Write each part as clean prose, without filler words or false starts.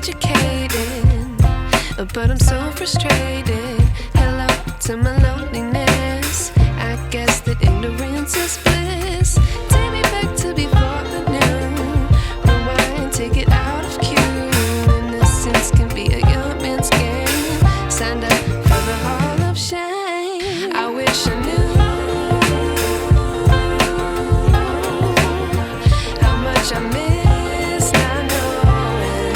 educated, but I'm so frustrated. Hello to my loneliness. I guess that ignorance is bliss. Take me back to before the new. Rewind, take it out of cue. Innocence can be a young man's game. Signed up for the hall of shame. I wish I knew how much I miss not knowing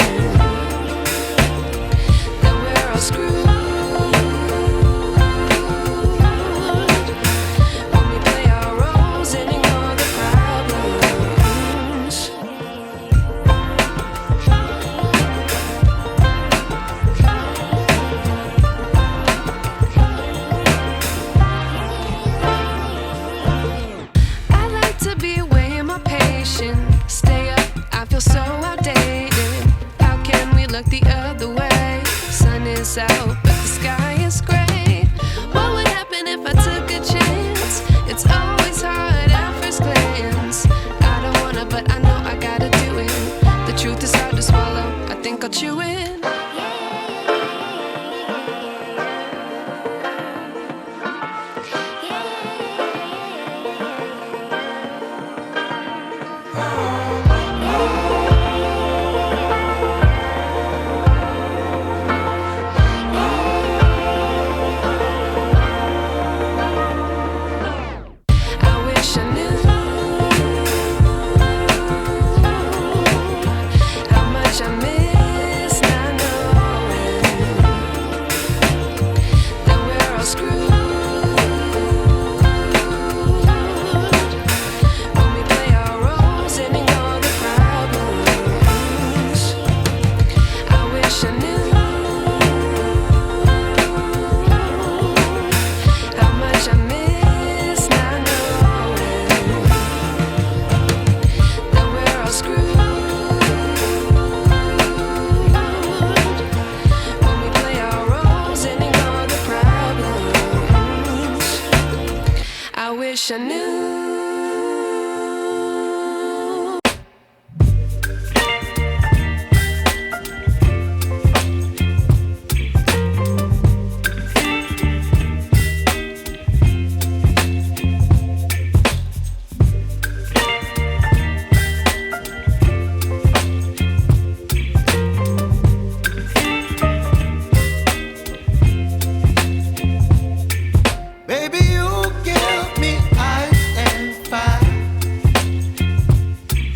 that we're all screwed when we play our roles and ignore the problems. I like to be away in my patience. Stay up, I feel so outdated. How can we look the other way? Sun is out, but the sky is gray. What would happen if I took a chance? It's always hard at first glance. I don't wanna, but I know I gotta do it. The truth is hard to swallow, I think I'll chew it. I wish I knew how much I miss not knowing that we're all screwed when we play our roles and ignore the problems. I wish I knew how much I miss not knowing that we're all screwed when we play our roles and ignore the problems. I wish I knew. Baby, you give me ice and fire.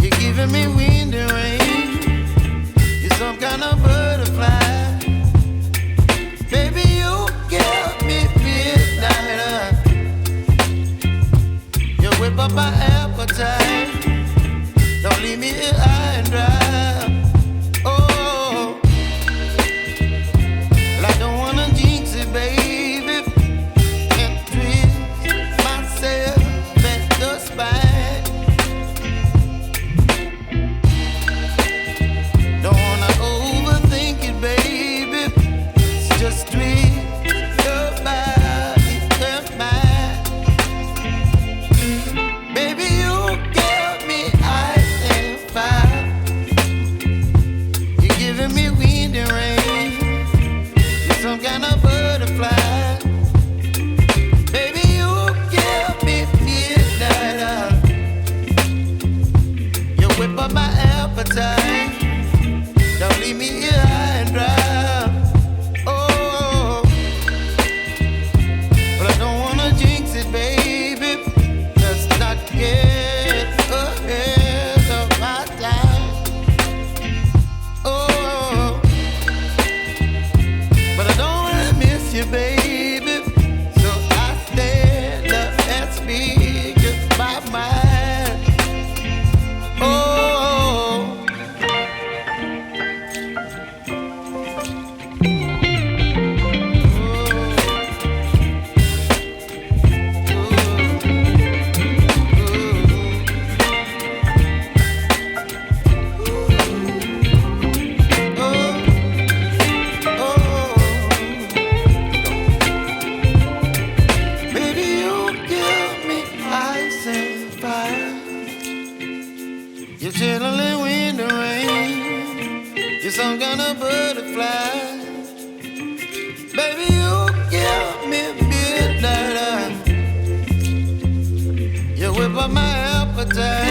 You're giving me wind and rain. You're some kind of butterfly. Baby, you give me midnight. You whip up my appetite. Don't leave me here high and dry. Oh, well, I don't wanna jinx it, baby, and twist myself at the spine. Don't wanna overthink it, baby. It's just twist your body and mine. Baby, you give me ice and fire. You're giving me wind and rain. You're some kind of butterfly. Baby, you give me midnight. You whip up my appetite. Don't leave me here high and dry. Oh, but I don't wanna jinx it, baby. Let's not get ahead of my time. Oh, but I don't wanna miss you, baby. So I stand up and speak my mind. Oh, You're some kind of butterfly. Baby, you give me midnight. You whip up my appetite.